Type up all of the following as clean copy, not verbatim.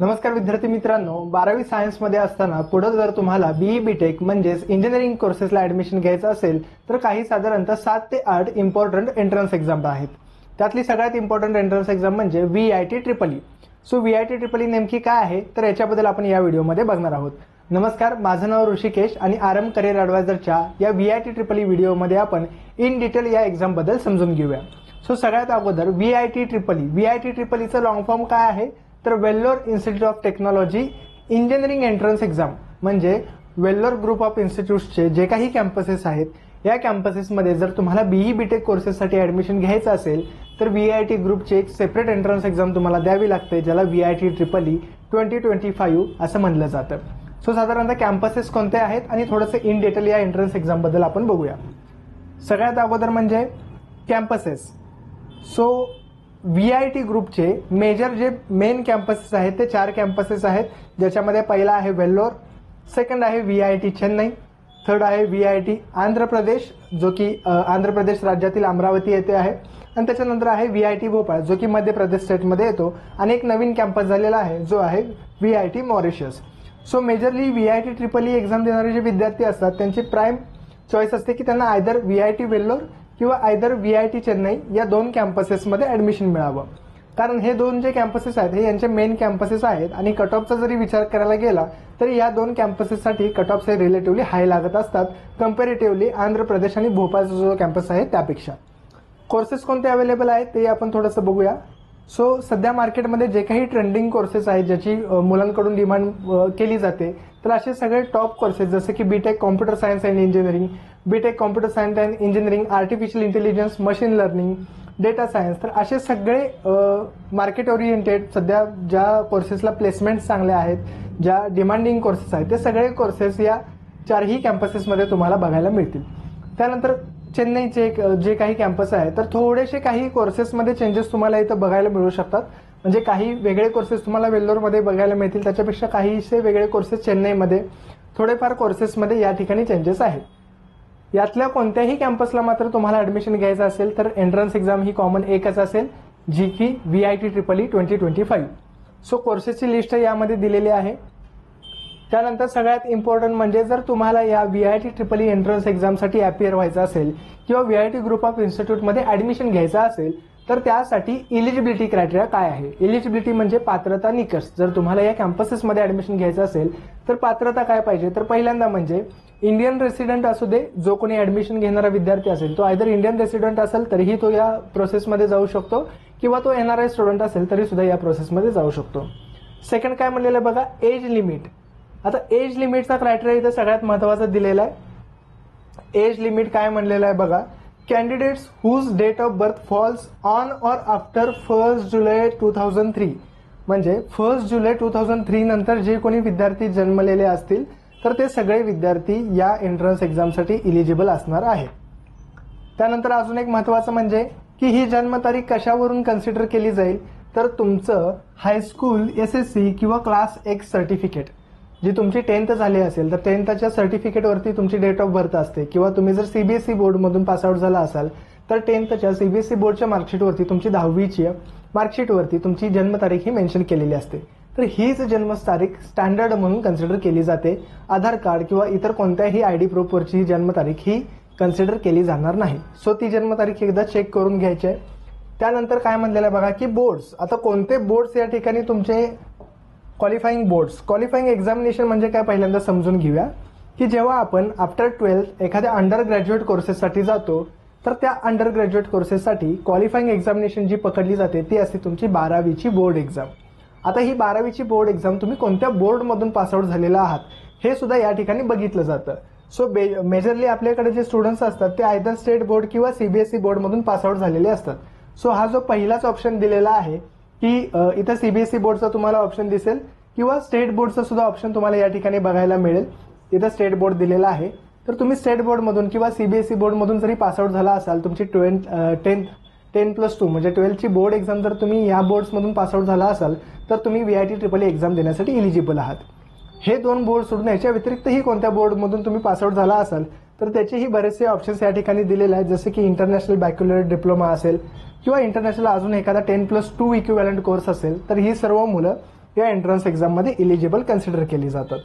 नमस्कार विद्यार्थी मित्रांनो, 12वी सायन्समध्ये असताना पुढे जर तुम्हाला बीई बीटेक म्हणजेच इंजिनिअरिंग कोर्सेसला ॲडमिशन घ्यायचं असेल तर काही साधारणतः 7 ते 8 इम्पॉर्टंट एंट्रन्स एक्झाम आहेत. त्यातली सगळ्यात इम्पॉर्टंट एंट्रन्स एक्झाम म्हणजे VIT triple E. So VIT triple E नेमकी काय आहे तर याच्याबद्दल आपण या व्हिडिओमध्ये बघणार आहोत. नमस्कार, माझं नाव ऋषिकेश आणि RM करिअर ॲडवायझरच्या या VIT ट्रिपल ई व्हिडिओमध्ये आपण इन डिटेल या एक्झामबद्दल समजून घेऊया. सो सगळ्यात अगोदर VIT ट्रिपल ईचं लॉंग फॉर्म काय आहे तर Vellore institute of technology engineering entrance exam. म्हणजे वेल्लोर ग्रुप ऑफ इन्स्टिट्यूट्सचे जे काही कॅम्पसेस आहेत या कॅम्पसेसमध्ये जर तुम्हाला बीई बीटेक कोर्सेससाठी ॲडमिशन घ्यायचं असेल तर VIT ग्रुपची एक सेपरेट एंट्रन्स एक्झाम तुम्हाला द्यावी लागते, ज्याला VIT ट्रिपल ई 2025 असं म्हणलं जातं. सो साधारणतः कॅम्पसेस कोणते आहेत आणि थोडंसं इन डिटेल या एंट्रन्स एक्झामबद्दल आपण बघूया. सगळ्यात अगोदर म्हणजे कॅम्पसेस. सो VIT ग्रुपचे मेजर जे मेन कॅम्पसेस आहेत ते 4 कॅम्पसेस आहेत, ज्याच्यामध्ये पहिला आहे वेल्लोर, सेकंड आहे VIT चेन्नई, थर्ड आहे VIT आंध्र प्रदेश जो की आंध्र प्रदेश राज्यातील अमरावती येथे आहे, आणि त्याच्यानंतर आहे VIT भोपाळ जो की मध्य प्रदेश स्टेटमध्ये येतो, आणि एक नवीन कॅम्पस झालेला आहे जो आहे VIT Mauritius. So majorly VIT triple E exam देणारे जे विद्यार्थी असतात त्यांची प्राईम चॉईस असते की त्यांना आयदर VIT वेल्लोर किंवा आयदर VIT चेन्नई या 2 कॅम्पसेसमध्ये ॲडमिशन मिळावं. कारण हे 2 जे कॅम्पसेस आहेत हे यांचे मेन कॅम्पसेस आहेत, आणि कट ऑफचा जरी विचार करायला गेला तरी या 2 कॅम्पसेससाठी कट ऑफ्स हे रिलेटिव्हली हाय लागत असतात कम्पॅरेटिव्हली आंध्र प्रदेश आणि भोपाळचा जो कॅम्पस आहे त्यापेक्षा. कोर्सेस कोणते अवेलेबल आहेत ते आपण थोडंसं बघूया. सो सध्या मार्केटमध्ये जे काही ट्रेंडिंग कोर्सेस आहेत ज्याची मुलांकडून डिमांड केली जाते तर असे सगळे टॉप कोर्सेस जसे की BTech computer science and engineering, BTech computer science and engineering, artificial intelligence, machine learning, data science, तर असे सगळे मार्केट ओरिएंटेड सध्या ज्या कोर्सेसला प्लेसमेंट चांगले आहेत, ज्या डिमांडिंग कोर्सेस आहेत ते सगळे कोर्सेस या 4ही कॅम्पसेसमध्ये तुम्हाला बघायला मिळतील. त्यानंतर चेन्नईचे जे काही कॅम्पस आहे तर थोडेसे काही कोर्सेसमध्ये चेंजेस तुम्हाला इथं बघायला मिळू शकतात. म्हणजे काही वेगळे कोर्सेस तुम्हाला वेल्लोरमध्ये बघायला मिळतील, त्याच्यापेक्षा काहीसे वेगळे कोर्सेस चेन्नईमध्ये, थोडेफार कोर्सेसमध्ये या ठिकाणी चेंजेस आहेत. यातल्या कोणत्याही कॅम्पसला मात्र तुम्हाला ॲडमिशन घ्यायचं असेल तर एंट्रन्स एक्झाम ही कॉमन एकच असेल, जी की VIT ट्रिपल ई 2025. सो कोर्सेसची लिस्ट यामध्ये दिलेली आहे. त्यानंतर सगळ्यात इम्पॉर्टंट म्हणजे जर तुम्हाला या VIT ट्रिपल ई एंट्रन्स एक्झामसाठी अपियर व्हायचं असेल किंवा VIT ग्रुप ऑफ इन्स्टिट्यूटमध्ये ॲडमिशन घ्यायचं असेल तर त्यासाठी इलिजिबिलिटी क्रायटेरिया काय आहे. इलिजिबिलिटी म्हणजे पात्रता निकष. जर तुम्हाला या कॅम्पसेसमध्ये ॲडमिशन घ्यायचं असेल तर पात्रता काय पाहिजे तर पहिल्यांदा म्हणजे इंडियन रेसिडेंट असू दे, जो कोणी ॲडमिशन घेणारा विद्यार्थी असेल तो आयदर इंडियन रेसिडेंट असेल तरीही तो या प्रोसेसमध्ये जाऊ शकतो, किंवा तो NRI स्टुडंट असेल तरी सुद्धा या प्रोसेसमध्ये जाऊ शकतो. सेकंड काय म्हणलेलं बघा, एज लिमिट. आता एज लिमिटचा क्रायटेरिया इथं सगळ्यात महत्त्वाचा दिलेला आहे. एज लिमिट काय म्हणलेलं आहे बघा, candidates whose date of birth falls on or after 1 July 2003. म्हणजे 1 जुलै 2003 नंतर जे कोणी विद्यार्थी जन्मलेले असतील तर ते सगळे विद्यार्थी या एंट्रन्स एक्झामसाठी इलिजिबल असणार आहे. त्यानंतर अजून एक महत्त्वाचं म्हणजे की ही जन्मतारीख कशावरून कन्सिडर केली जाईल तर तुमचं हायस्कूल, SSC किंवा क्लास X सर्टिफिकेट, जी तुमची 10th झाली असेल तर 10thच्या सर्टिफिकेटवरती तुमची डेट ऑफ बर्थ असते, किंवा तुम्ही जर CBSE बोर्डमधून पासआउट झाला असाल तर 10thच्या CBSE बोर्डच्या मार्कशीटवरती तुमची 10वीची मार्कशीटवरती तुमची जन्मतारीख ही मेन्शन केलेली असते. तर हीच जन्मतारीख स्टँडर्ड म्हणून कन्सिडर केली जाते. आधार कार्ड किंवा इतर कोणत्याही ID प्रूफवरची ही जन्मतारीख ही कन्सिडर केली जाणार नाही. सो ती जन्मतारीख एकदा चेक करून घ्यायची आहे. त्यानंतर काय म्हणलेलं आहे बघा की बोर्ड्स. आता कोणते बोर्ड्स या ठिकाणी तुमचे क्वालिफाईंग बोर्ड्स. क्वालिफाईंग एक्झामिनेशन म्हणजे काय पहिल्यांदा समजून घेऊया की जेव्हा आपण आफ्टर 12th एखाद्या अंडर ग्रॅज्युएट कोर्सेससाठी जातो तर त्या अंडर ग्रॅज्युएट कोर्सेससाठी क्वालिफाईंग एक्झामिनेशन जी पकडली जाते ती असते तुमची 12वीची बोर्ड एक्झाम. आता ही 12वीची बोर्ड एक्झाम तुम्ही कोणत्या बोर्डमधून पासआउट झालेला आहात हे सुद्धा या ठिकाणी बघितलं जातं. सो मेजरली आपल्याकडे जे स्टुडंट्स असतात ते आयदर स्टेट बोर्ड किंवा CBSE बोर्डमधून पासआउट झालेले असतात. सो हा जो पहिलाच ऑप्शन दिलेला आहे की इथं CBSE बोर्डचा तुम्हाला ऑप्शन दिसेल, किंवा स्टेट बोर्डचा सुद्धा ऑप्शन तुम्हाला या ठिकाणी बघायला मिळेल. इथं स्टेट बोर्ड दिलेला आहे, तर तुम्ही स्टेट बोर्डमधून किंवा CBSE बोर्डमधून जरी पासआउट झाला असाल, तुमची 10+2 म्हणजे 12ची बोर्ड एक्झाम जर तुम्ही या बोर्ड्समधून पासआउट झाला असाल तर तुम्ही VIT ट्रिपल ई एक्झाम देण्यासाठी इलिजिबल आहात. हे 2 बोर्ड सोडून याच्या व्यतिरिक्तही कोणत्या बोर्डमधून तुम्ही पासआउट झाला असाल तर त्याचेही बरेचसे ऑप्शन्स या ठिकाणी दिलेले आहेत, जसे की इंटरनॅशनल बॅक्युलर डिप्लोमा असेल किंवा इंटरनॅशनल अजून एखादा 10+2 इक्विव्हॅलंट कोर्स असेल, तर ही सर्व मुलं या एंट्रन्स एक्झाममध्ये इलिजिबल कन्सिडर केली जातात.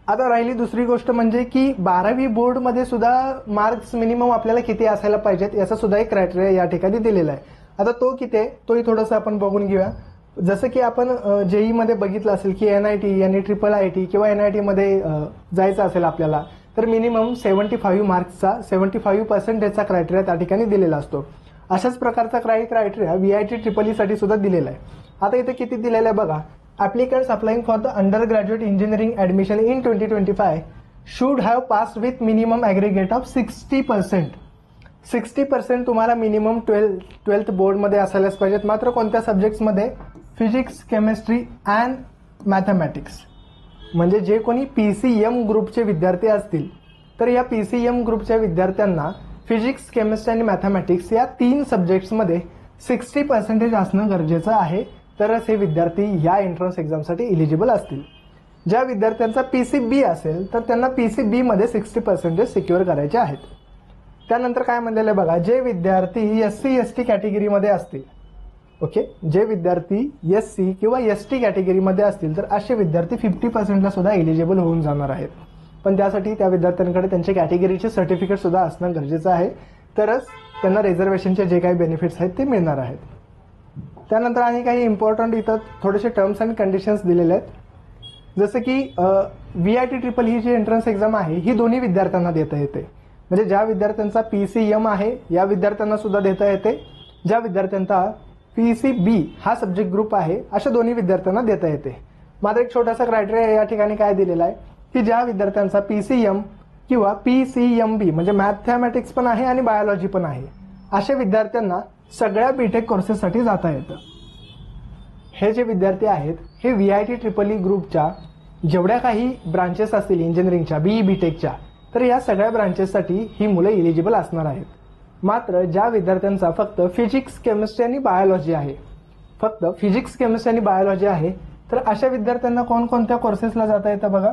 आता राहिली दुसरी गोष्ट म्हणजे की 12वी बोर्डमध्ये सुद्धा मार्क्स मिनिमम आपल्याला किती असायला पाहिजेत याचा सुद्धा एक क्रायटेरिया या ठिकाणी दिलेला आहे. आता तो किती आहे तोही थोडंसं आपण बघून घेऊया. जसं की आपण जेई मध्ये बघितलं असेल की NIT आणि IIIT किंवा NIT मध्ये जायचं असेल आपल्याला तर मिनिमम 75 मार्क्सचा 75% क्रायटेरिया त्या ठिकाणी दिलेला असतो. अशाच प्रकारचा क्रायटेरिया VIT EEE साठी सुद्धा दिलेला आहे. आता इथे किती दिलेलं आहे बघा. Applicants applying for the undergraduate engineering admission in 2025 should have pass with minimum aggregate of 60%. 60% तुम्हाला मिनिमम 12th बोर्डमध्ये असायलाच पाहिजेत. मात्र कोणत्या सब्जेक्ट्समध्ये? Physics, chemistry and mathematics. म्हणजे जे कोणी PCM ग्रुपचे विद्यार्थी असतील तर या PCM ग्रुपच्या विद्यार्थ्यांना फिजिक्स, केमिस्ट्री आणि मॅथमॅटिक्स या 3 सब्जेक्ट्समध्ये 60% असणं गरजेचं आहे. तरच हे विद्यार्थी या एंट्रन्स एक्झामसाठी इलिजिबल असतील. ज्या विद्यार्थ्यांचा PCB असेल तर त्यांना PCB मध्ये 60% सिक्युअर करायचे आहेत. त्यानंतर काय म्हणलेलं आहे बघा. जे विद्यार्थी SC ST कॅटेगरीमध्ये असतील, ओके, जे विद्यार्थी SC किंवा ST कॅटेगरीमध्ये असतील तर असे विद्यार्थी 50% सुद्धा एलिजिबल होऊन जाणार आहेत. पण त्यासाठी त्या विद्यार्थ्यांकडे त्यांच्या कॅटेगरीचे सर्टिफिकेट सुद्धा असणं गरजेचं आहे. तरच त्यांना रिझर्वेशनचे जे काही बेनिफिट्स आहेत ते मिळणार आहेत. त्यानंतर आणि काही इम्पॉर्टंट इथं थोडेसे टर्म्स अँड कंडिशन्स दिलेले आहेत. जसं की VIT EEE ही जी एंट्रन्स एक्झाम आहे ही दोन्ही विद्यार्थ्यांना देता येते. म्हणजे ज्या विद्यार्थ्यांचा PCM आहे या विद्यार्थ्यांना सुद्धा देता येते. ज्या विद्यार्थ्यांचा PCB हा सब्जेक्ट ग्रुप आहे अशा दोन्ही विद्यार्थ्यांना देता येते. मात्र एक छोटासा क्रायटेरिया या ठिकाणी काय दिलेला आहे की ज्या विद्यार्थ्यांचा PCM किंवा PCMB म्हणजे मॅथमॅटिक्स पण आहे आणि बायोलॉजी पण आहे अशा विद्यार्थ्यांना सगळ्या बीटेक कोर्सेससाठी जाता येतं. हे जे विद्यार्थी आहेत हे VIT EEE ग्रुपच्या जेवढ्या काही ब्रांचेस असतील इंजिनिअरिंगच्या BE BTechच्या तर या सगळ्या ब्रांचेससाठी ही मुलं इलिजिबल असणार आहेत. मात्र ज्या विद्यार्थ्यांचा फक्त फिजिक्स, केमिस्ट्री आणि बायोलॉजी आहे, फक्त फिजिक्स, केमिस्ट्री आणि बायोलॉजी आहे तर अशा विद्यार्थ्यांना कोणकोणत्या कोर्सेसला जाता येतं बघा.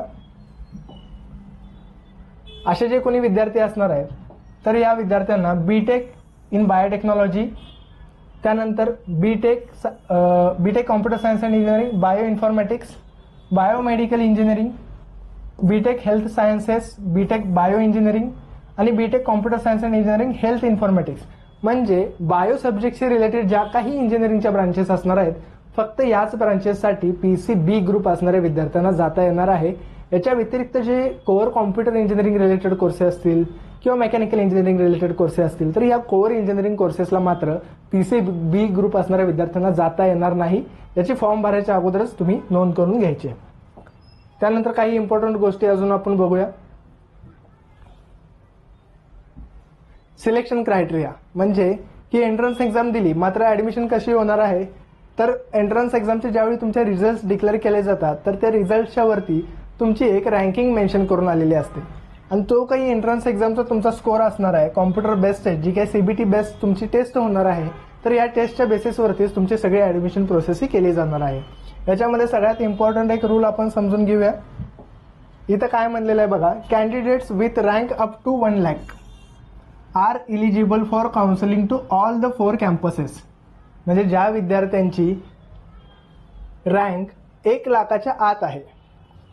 असे जे कोणी विद्यार्थी असणार आहेत तर या विद्यार्थ्यांना BTech इन बायोटेक्नॉलॉजी, त्यानंतर BTech computer science and engineering, bio informatics, biomedical engineering, BTech health sciences, BTech bio engineering आणि BTech computer science and engineering health informatics. म्हणजे बायो सब्जेक्टशी रिलेटेड ज्या काही इंजिनिअरिंगच्या ब्रांचेस असणार आहेत फक्त याच ब्रांचेससाठी PCB ग्रुप असणाऱ्या विद्यार्थ्यांना जाता येणार आहे. याच्या व्यतिरिक्त जे core computer engineering related courses असतील किंवा मेकॅनिकल इंजिनिअरिंग रिलेटेड कोर्सेस असतील तर या कोअर इंजिनिअरिंग कोर्सेसला मात्र PCB ग्रुप असणाऱ्या विद्यार्थ्यांना जाता येणार नाही. याची फॉर्म भरायच्या अगोदरच तुम्ही नोंद करून घ्यायची. त्यानंतर काही इम्पॉर्टंट गोष्टी अजून आपण बघूया. सिलेक्शन क्रायटेरिया म्हणजे की एंट्रन्स एक्झाम दिली मात्र ऍडमिशन कशी होणार आहे तर एंट्रन्स एक्झामचे ज्यावेळी तुमचे रिझल्ट डिक्लेअर केले जातात तर त्या रिझल्टच्या वरती तुमची एक रँकिंग मेन्शन करून आलेली असते आणि तो काही एंट्रन्स एक्झामचा तुमचा स्कोअर असणार आहे. कॉम्प्युटर बेस्ड आहे, जी काही CBT बेस्ड तुमची टेस्ट होणार आहे तर या टेस्टच्या बेसिसवरतीच तुमची सगळी ऍडमिशन प्रोसेस ही केली जाणार आहे. याच्यामध्ये सगळ्यात इम्पॉर्टंट एक रूल आपण समजून घेऊया. इथं काय म्हणलेलं आहे बघा. Candidates with rank up to 1 lakh are eligible for counselling to all the 4 campuses. म्हणजे ज्या विद्यार्थ्यांची रँक 1 लाखाच्या आत आहे,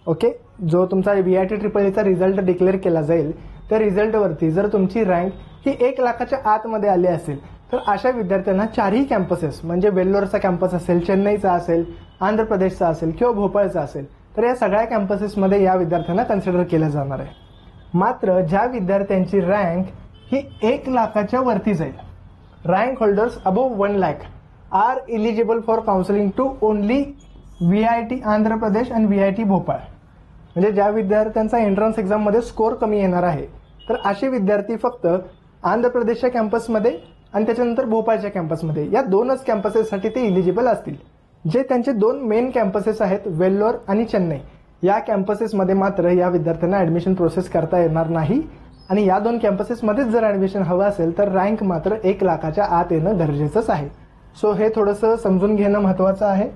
ओके, जो तुमचा VIT EEEचा रिझल्ट डिक्लेअर केला जाईल त्या रिझल्टवरती जर तुमची रँक ही 1 लाखाच्या आतमध्ये आली असेल तर अशा विद्यार्थ्यांना 4ही कॅम्पसेस म्हणजे वेल्लोरचा कॅम्पस असेल, चेन्नईचा असेल, आंध्र प्रदेशचा असेल किंवा भोपाळचा असेल तर या सगळ्या कॅम्पसेसमध्ये या विद्यार्थ्यांना कन्सिडर केलं जाणार आहे. मात्र ज्या विद्यार्थ्यांची रँक ही 1 लाखाच्या वरती जाईल, rank holders above 1 lakh are eligible for counselling to only VIT Andhra Pradesh आणि VIT भोपाळ. म्हणजे ज्या विद्यार्थ्यांचा एंट्रन्स एक्झाममध्ये स्कोअर कमी येणार आहे तर असे विद्यार्थी फक्त आंध्र प्रदेशच्या कॅम्पसमध्ये आणि त्याच्यानंतर भोपाळच्या कॅम्पसमध्ये या 2च कॅम्पसेससाठी ते इलिजिबल असतील. जे त्यांचे 2 मेन कॅम्पसेस आहेत वेल्लोर आणि चेन्नई या कॅम्पसेसमध्ये मात्र या विद्यार्थ्यांना ऍडमिशन प्रोसेस करता येणार नाही आणि या 2 कॅम्पसेसमध्येच जर ऍडमिशन हवं असेल तर रँक मात्र 1 लाखाच्या आत येणं गरजेचंच आहे. सो हे थोडंसं समजून घेणं महत्त्वाचं आहे.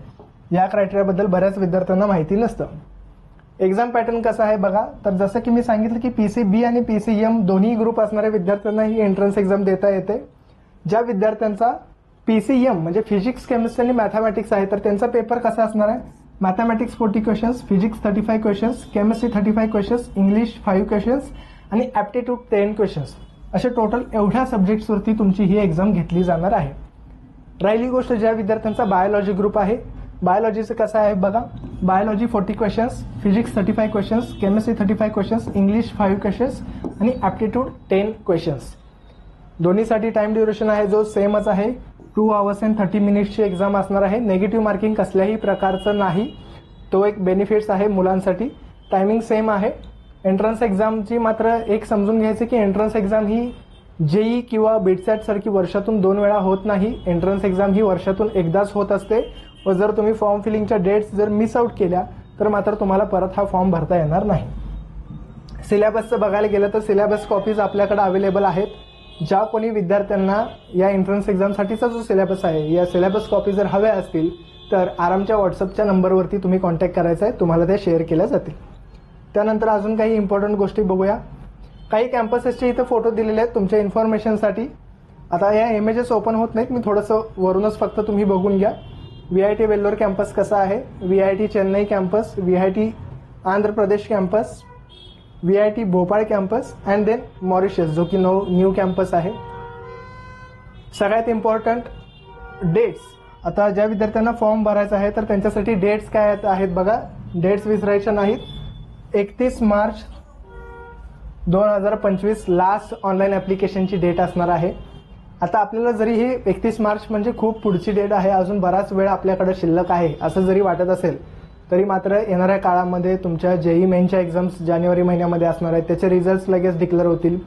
या क्रायटेरियाबद्दल बऱ्याच विद्यार्थ्यांना माहिती नसतं. एक्झाम पॅटर्न कसा आहे बघा. तर जसं की मी सांगितलं की PCB आणि PCM दोन्ही ग्रुप असणाऱ्या विद्यार्थ्यांना ही एंट्रन्स एक्झाम देता येते. ज्या विद्यार्थ्यांचा PCM म्हणजे फिजिक्स, केमिस्ट्री आणि मॅथमॅटिक्स आहे, तर त्यांचा पेपर कसा असणार आहे? Mathematics 40 questions, physics 35 questions, chemistry 35 questions, English 5 questions आणि ॲप्टिट्यूड 10 क्वेश्चन्स, असे टोटल एवढ्या सब्जेक्ट्सवरती तुमची ही एक्झाम घेतली जाणार आहे. राहिली गोष्ट ज्या विद्यार्थ्यांचा बायोलॉजी ग्रुप आहे, बायोलॉजीचं कसं आहे बघा. Biology 40 questions, physics 35 questions, chemistry 35 questions, English 5 questions आणि ॲप्टिट्यूड 10 क्वेश्चन्स. दोन्हीसाठी टाइम ड्युरेशन आहे जो सेमच आहे. 2 hours and 30 minutesची एक्झाम असणार आहे. नेगेटिव्ह मार्किंग कसल्याही प्रकारचं नाही, तो एक बेनिफिट्स आहे मुलांसाठी. टायमिंग सेम आहे. एंट्रन्स एक्झामची मात्र एक समजून घ्यायचं की एंट्रन्स एक्झाम ही JEE किंवा बीटसॅट सारखी वर्षातून 2 वेळा होत नाही. एंट्रन्स एक्झाम ही वर्षातून एकदाच होत असते व जर तुम्ही फॉर्म फिलिंगच्या डेट्स जर मिस आउट केल्या तर मात्र तुम्हाला परत हा फॉर्म भरता येणार नाही. सिलेबसचं बघायला गेलं तर सिलेबस कॉपीज आपल्याकडे अवेलेबल आहेत. ज्या कोणी विद्यार्थ्यांना या एंट्रन्स एक्झामसाठीचा जो सिलेबस आहे या सिलेबस कॉपी जर हव्या असतील तर आरामच्या व्हॉट्सअपच्या नंबरवरती तुम्ही कॉन्टॅक्ट करायचा आहे, तुम्हाला ते शेअर केल्या जातील. त्यानंतर अजून काही इम्पॉर्टंट गोष्टी बघूया. काही कॅम्पसेसचे इथं फोटो दिलेले आहेत तुमच्या इन्फॉर्मेशनसाठी. आता या इमेजेस ओपन होत नाहीत, मी थोडंसं वरूनच फक्त तुम्ही बघून घ्या. VIT वेल्लोर कॅम्पस कसा आहे, VIT Chennai campus, VIT Andhra Pradesh campus, VIT Bhopal campus and then Mauritius जो की न्यू कॅम्पस आहे. सगळ्यात इम्पॉर्टंट डेट्स. आता ज्या विद्यार्थ्यांना फॉर्म भरायचा आहे तर त्यांच्यासाठी डेट्स काय आहेत बघा. डेट्स विसरायच्या नाहीत. 31 मार्च 2025 लास्ट ऑनलाईन ॲप्लिकेशनची डेट असणार आहे. आता आपल्याला जरी ही 31 मार्च म्हणजे खूप पुढची डेट आहे, अजून बराच वेळ आपल्याकडे शिल्लक आहे असं जरी वाटत असेल तरी मात्र येणाऱ्या काळामध्ये तुमच्या JEE मेनच्या एक्झाम्स जानेवारी महिन्यामध्ये असणार आहेत, त्याचे रिझल्ट्स लगेच डिक्लेअर होतील.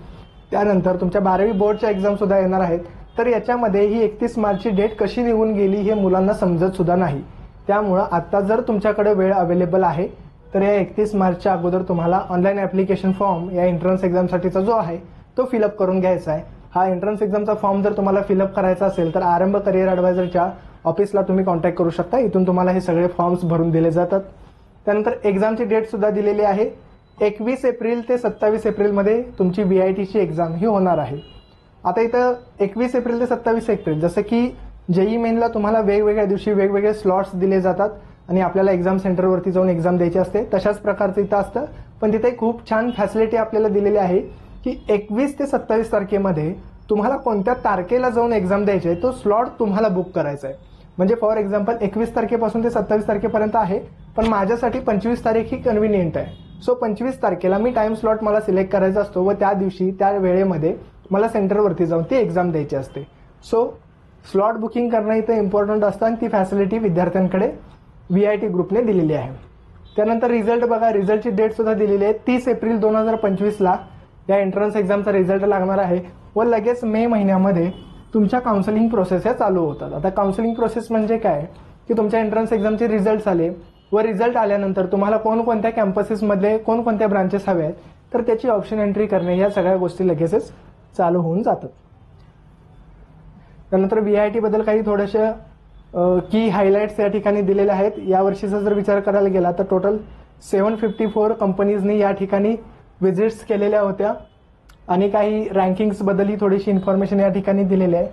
त्यानंतर तुमच्या 12वी बोर्डच्या एक्झाम सुद्धा येणार आहेत. तर याच्यामध्ये ही 31 मार्चची डेट कशी निघून गेली हे मुलांना समजत सुद्धा नाही. त्यामुळं आता जर तुमच्याकडे वेळ अवेलेबल आहे तर या 31 मार्चच्या अगोदर तुम्हाला ऑनलाईन ॲप्लिकेशन फॉर्म या एंट्रन्स एक्झामसाठीचा जो आहे तो फिलअप करून घ्यायचा आहे. हा एंट्रन्स एक्झामचा फॉर्म जर तुम्हाला फिलअप करायचा असेल तर आरंभ करिअर ॲडवायझरच्या ऑफिसला तुम्ही कॉन्टॅक्ट करू शकता. इथून तुम्हाला हे सगळे फॉर्म्स भरून दिले जातात. त्यानंतर एक्झामची डेट सुद्धा दिलेली आहे. 21 एप्रिल ते 27 एप्रिलमध्ये तुमची VITची एक्झाम ही होणार आहे. आता इथं 21 एप्रिल ते 27 एप्रिल जसं की JEE मेनला तुम्हाला वेगवेगळ्या दिवशी वेगवेगळे स्लॉट्स दिले जातात आणि आपल्याला एक्झाम सेंटरवरती जाऊन एक्झाम द्यायची असते, तशाच प्रकारचं इथं असतं. पण तिथे खूप छान फॅसिलिटी आपल्याला दिलेली आहे की 21 ते 27 तारखेमध्ये तुम्हाला कोणत्या तारखेला जाऊन एक्झाम द्यायची आहे तो स्लॉट तुम्हाला बुक करायचा आहे. म्हणजे फॉर एक्झाम्पल 21 तारखेपासून ते 27 तारखेपर्यंत आहे, पण माझ्यासाठी 25 तारीख ही कन्व्हिनियंट आहे. सो 25 तारखेला मी टाइम स्लॉट मला सिलेक्ट करायचा असतो व त्या दिवशी त्या वेळेमध्ये मला सेंटरवरती जाऊन ती एक्झाम द्यायची असते. सो स्लॉट बुकिंग करणं इथं इम्पॉर्टंट असतं आणि ती फॅसिलिटी विद्यार्थ्यांकडे VIT ग्रुपने दिलेली आहे. त्यानंतर रिझल्ट बघा. रिझल्टची डेट सुद्धा दिलेली आहे. 30 एप्रिल 2025ला या एंट्रन्स एक्झामचा रिझल्ट लागणार आहे व लगेच मे महिन्यामध्ये तुमच्या काउन्सिलिंग प्रोसेस या चालू होतात. आता काउन्सिलिंग प्रोसेस म्हणजे काय की तुमच्या एंट्रन्स एक्झामचे रिझल्ट्स आले व रिझल्ट आल्यानंतर तुम्हाला कोणकोणत्या कॅम्पसेसमधले कोणकोणत्या ब्रांचेस हवे आहेत तर त्याची ऑप्शन एंट्री करणे या सगळ्या गोष्टी लगेचच चालू होऊन जातात. त्यानंतर VIT बद्दल काही थोडेसे की हायलाइट्स या ठिकाणी दिलेले आहेत. यावर्षीचा जर विचार करायला गेला तर टोटल 754 कंपनीजनी या ठिकाणी व्हिजिट्स केलेल्या होत्या आणि काही रँकिंग्सबद्दलही थोडीशी इन्फॉर्मेशन या ठिकाणी दिलेली आहे.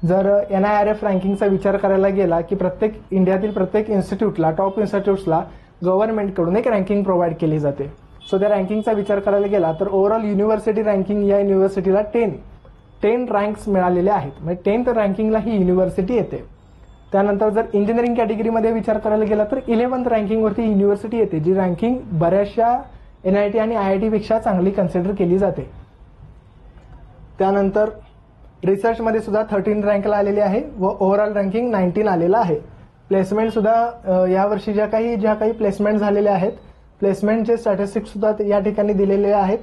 जर NIRF रँकिंगचा विचार करायला गेला की प्रत्येक इंडियातील प्रत्येक इन्स्टिट्यूटला टॉप इन्स्टिट्यूट्सला गव्हर्नमेंटकडून एक रँकिंग प्रोव्हाइड केली जाते. सो त्या रँकिंगचा विचार करायला गेला तर ओव्हरऑल युनिव्हर्सिटी रँकिंग या युनिव्हर्सिटीला 10 रँक्स मिळालेले आहेत. म्हणजे 10th रँकिंगला ही युनिव्हर्सिटी येते. त्यानंतर जर इंजिनिअरिंग कॅटेगरीमध्ये विचार करायला गेला तर 11th रँकिंगवरती युनिव्हर्सिटी येते, जी रँकिंग बऱ्याचशा NIT आणि IIT पेक्षा चांगली कन्सिडर केली जाते. त्यानंतर रिसर्चमध्ये सुद्धा 13 रँकला आलेली आहे व ओव्हरऑल रँकिंग 19 आलेला आहे. प्लेसमेंट सुद्धा यावर्षी ज्या काही प्लेसमेंट झालेल्या आहेत प्लेसमेंटचे स्टॅटिस्टिक्स सुद्धा या ठिकाणी दिलेले आहेत.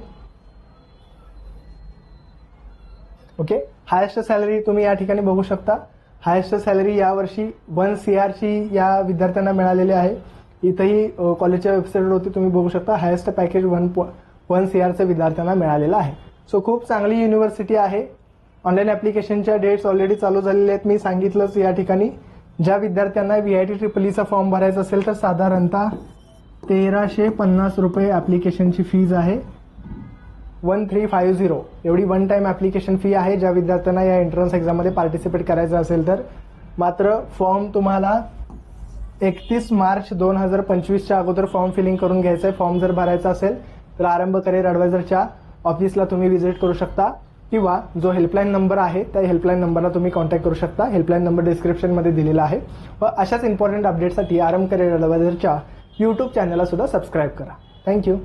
ओके. हायेस्ट सॅलरी तुम्ही या ठिकाणी बघू शकता. हायेस्ट सॅलरी यावर्षी 1 CR या विद्यार्थ्यांना मिळालेली आहे. इथंही कॉलेजच्या वेबसाईटवरती तुम्ही बघू शकता हायेस्ट पॅकेज 1 CR विद्यार्थ्यांना मिळालेलं आहे. सो खूप चांगली युनिव्हर्सिटी आहे. ऑनलाईन ॲप्लिकेशनच्या डेट्स ऑलरेडी चालू झालेले आहेत. मी सांगितलंच या ठिकाणी ज्या विद्यार्थ्यांना VIT EEEचा फॉर्म भरायचा असेल तर साधारणतः 1350 रुपये ॲप्लिकेशनची फीज आहे. 1350 एवढी वन टाइम ॲप्लिकेशन फी आहे ज्या विद्यार्थ्यांना या एंट्रन्स एक्झाममध्ये पार्टिसिपेट करायचं असेल तर. मात्र फॉर्म तुम्हाला 31 मार्च 2025च्या अगोदर फॉर्म फिलिंग करून घ्यायचं आहे. फॉर्म जर भरायचा असेल तर आरंभ करिअर ॲडवायझरच्या ऑफिसला तुम्ही व्हिजिट करू शकता किंवा जो हेल्पलाईन नंबर आहे त्या हेल्पलाईन नंबरला तुम्ही कॉन्टॅक्ट करू शकता. हेल्पलाईन नंबर डिस्क्रिप्शनमध्ये दिलेला आहे. व अशाच इम्पॉर्टंट अपडेटसाठी आरंभ करिअर ॲडवायझरच्या यूट्यूब चॅनलला सुद्धा सबस्क्राईब करा. थँक्यू.